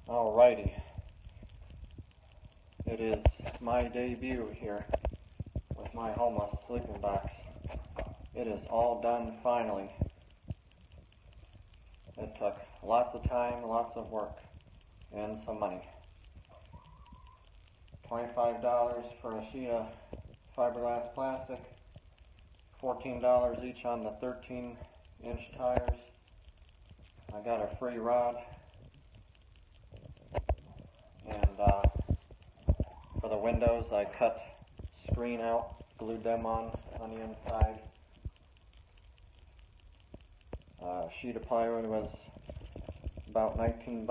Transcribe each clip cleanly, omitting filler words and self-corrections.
Alrighty, it is my debut here with my homeless sleeping box. It is all done finally. It took lots of time, lots of work, and some money. $25 for a sheet of fiberglass plastic, $14 each on the 13-inch tires. I got a free rod, and for the windows I cut screen out, glued them on the inside. A sheet of plywood was about $19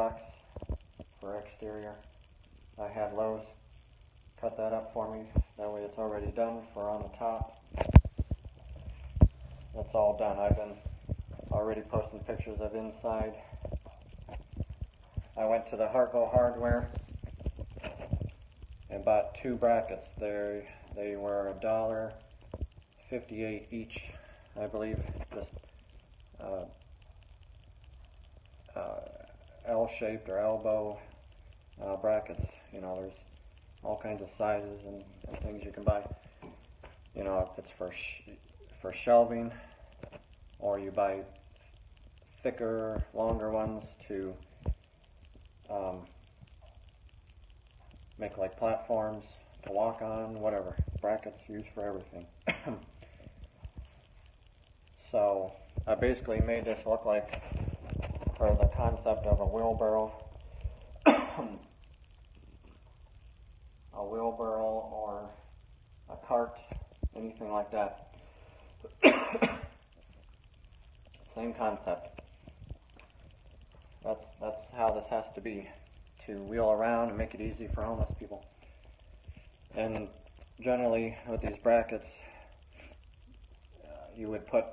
for exterior. I had Lowe's cut that up for me, that way it's already done for on the top. That's all done. I've been already posting pictures of inside. I went to the Harco Hardware and bought 2 brackets. They were $1.58 each, I believe. Just L-shaped or elbow brackets. You know, there's all kinds of sizes and things you can buy. You know, if it's for shelving, or you buy thicker, longer ones to make like platforms to walk on, whatever. Brackets used for everything. So I basically made this look like, for the concept of a wheelbarrow, a wheelbarrow or a cart, anything like that. Same concept. That's how this has to be, to wheel around and make it easy for homeless people. And generally with these brackets, you would put,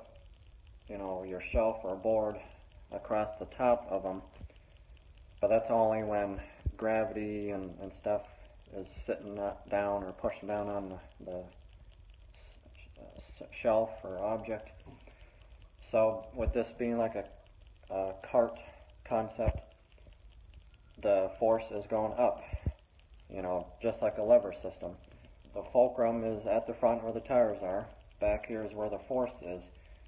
you know, your shelf or board across the top of them, but that's only when gravity and stuff is sitting down or pushing down on the shelf or object. So with this being like a cart concept, the force is going up, you know, just like a lever system. The fulcrum is at the front where the tires are. Back here is where the force is.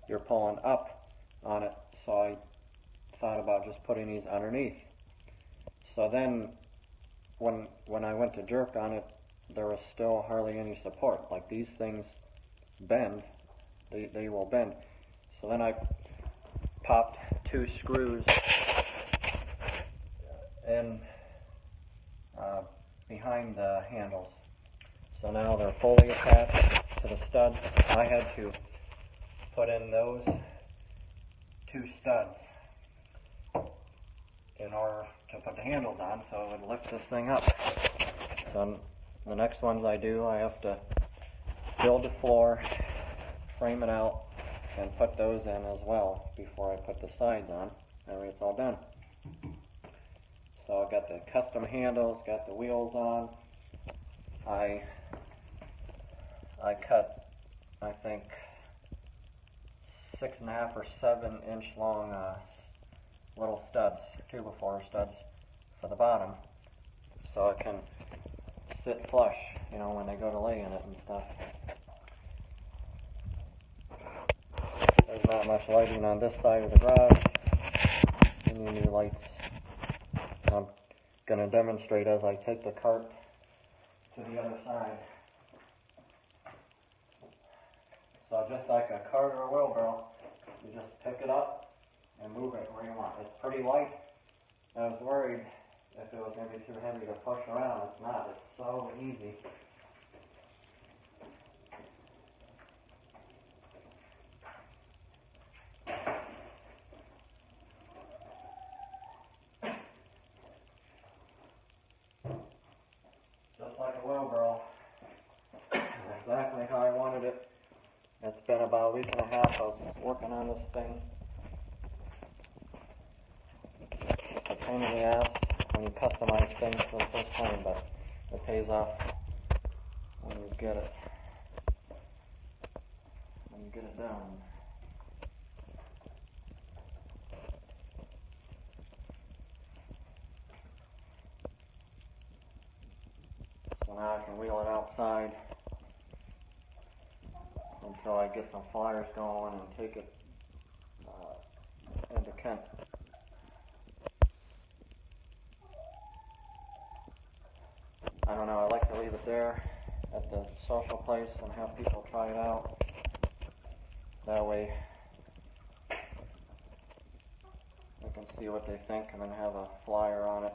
You're pulling up on it, so I thought about just putting these underneath. So then when I went to jerk on it, there was still hardly any support. Like, these things bend, they will bend. So then I popped 2 screws in behind the handles. So now they're fully attached to the studs. I had to put in those 2 studs in order to put the handles on, so it would lift this thing up. So the next ones I do, I have to build the floor, frame it out, and put those in as well before I put the sides on. That way it's all done. So I've got the custom handles, got the wheels on. I cut, I think, 6.5 or 7-inch long little studs, 2x4 studs for the bottom, so it can sit flush, you know, when they go to lay in it and stuff. There's not much lighting on this side of the garage. Any new lights. I'm going to demonstrate as I take the cart to the other side. So just like a cart or a wheelbarrow, you just pick it up and move it where you want. It's pretty light. I was worried if it was going to be too heavy to push around. It's not. It's so easy. Just like a wheelbarrow. Exactly how I wanted it. It's been about a week and a half of working on this thing. It's a pain in the ass when you customize things for the first time, but it pays off when you get it done. and wheel it outside until I get some flyers going and take it into Kent. I don't know, I like to leave it there at the social place and have people try it out. That way I can see what they think and then have a flyer on it.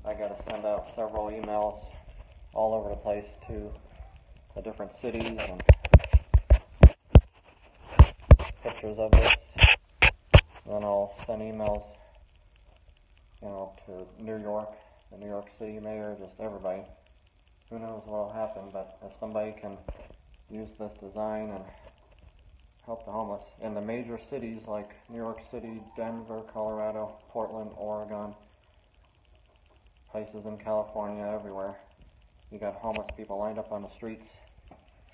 I got to send out several emails all over the place to the different cities and pictures of this. Then I'll send emails, to New York, the New York City mayor, just everybody. Who knows what will happen, but if somebody can use this design and help the homeless in the major cities like New York City, Denver, Colorado, Portland, Oregon, places in California, everywhere, you got homeless people lined up on the streets,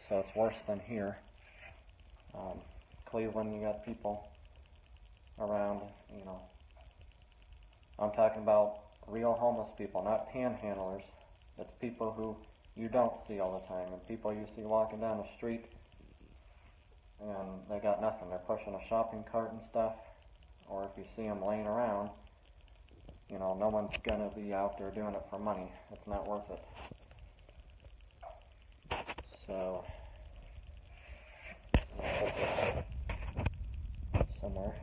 so it's worse than here. Cleveland, you got people around, I'm talking about real homeless people, not panhandlers. It's people who you don't see all the time, and people you see walking down the street and they got nothing. They're pushing a shopping cart and stuff, or if you see them laying around, no one's gonna be out there doing it for money. It's not worth it. So, I'll put this somewhere.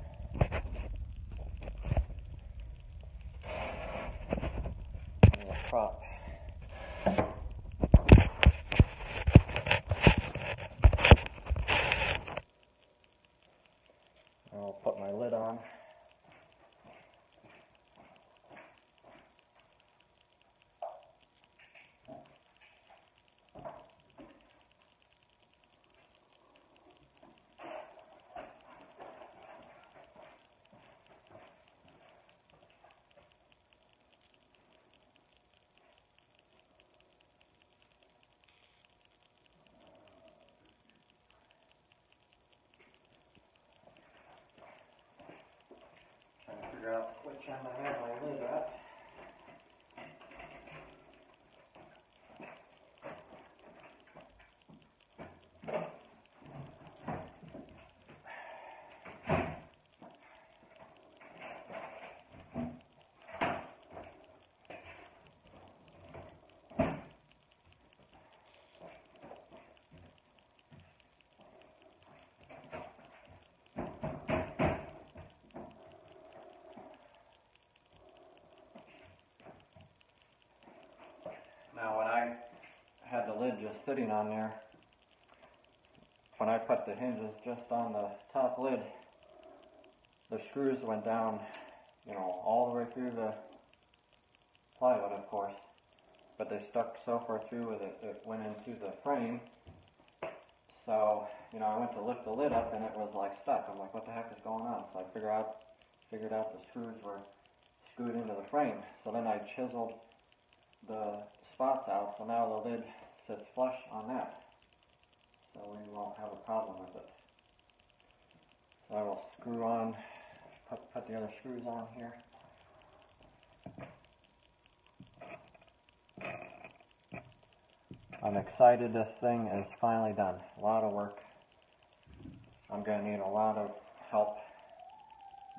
A prop. I'll put my lid on. Trying to figure out which end I have my lid at. Now when I had the lid just sitting on there, when I put the hinges just on the top lid, the screws went down, all the way through the plywood, of course, but they stuck so far through with it, it went into the frame. So, I went to lift the lid up and it was like stuck. I'm like, what the heck is going on? So I figured out the screws were screwed into the frame. So then I chiseled the spots out, so now the lid sits flush on that, so we won't have a problem with it. So I will screw on, put the other screws on here. I'm excited this thing is finally done. A lot of work. I'm going to need a lot of help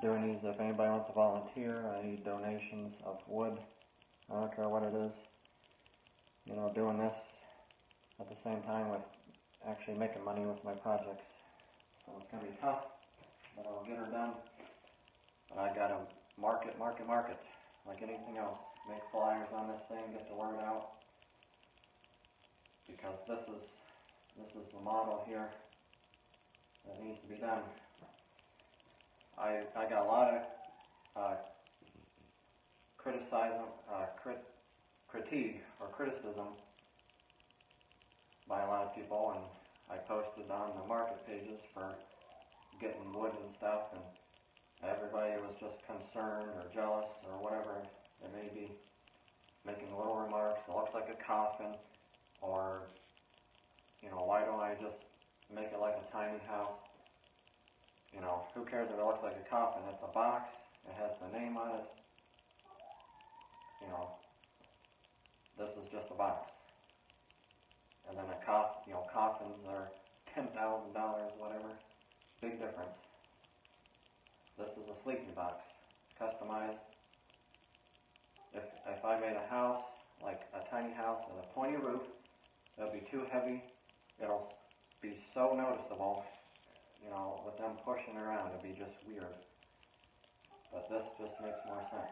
doing these. If anybody wants to volunteer, I need donations of wood. I don't care what it is. Doing this at the same time with actually making money with my projects. So it's going to be tough, but I'll get her done. But I got to market, like anything else. Make flyers on this thing, get the word out. Because this is the model here that needs to be done. I got a lot of critique or criticism by a lot of people, and I posted on the market pages for getting wood and stuff, and everybody was just concerned or jealous or whatever it may be, making little remarks. It looks like a coffin, or why don't I just make it like a tiny house? Who cares if it looks like a coffin? It's a box. It has the name on it. This is just a box. And then coffins are $10,000, whatever. Big difference. This is a sleeping box, customized. If I made a house, like a tiny house with a pointy roof, it'll be too heavy. It'll be so noticeable, with them pushing around. It'll be just weird. But this just makes more sense.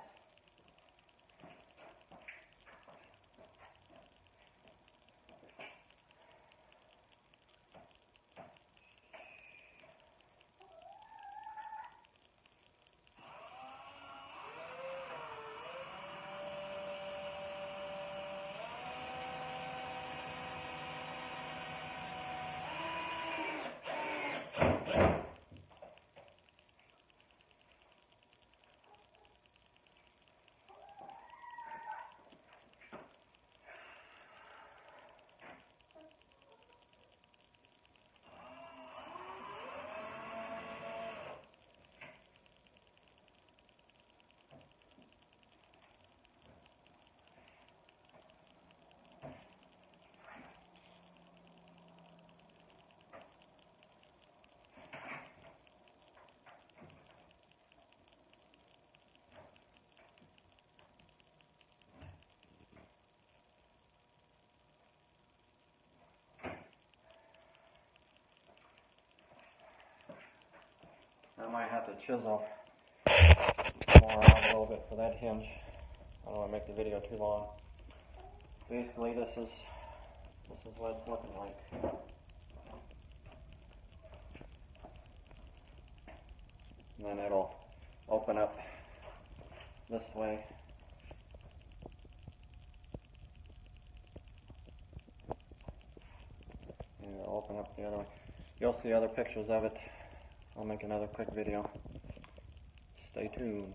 I might have to chisel more out a little bit for that hinge. I don't want to make the video too long. Basically, this is what it's looking like. And then it'll open up this way. And it'll open up the other way. You'll see other pictures of it. I'll make another quick video. Stay tuned.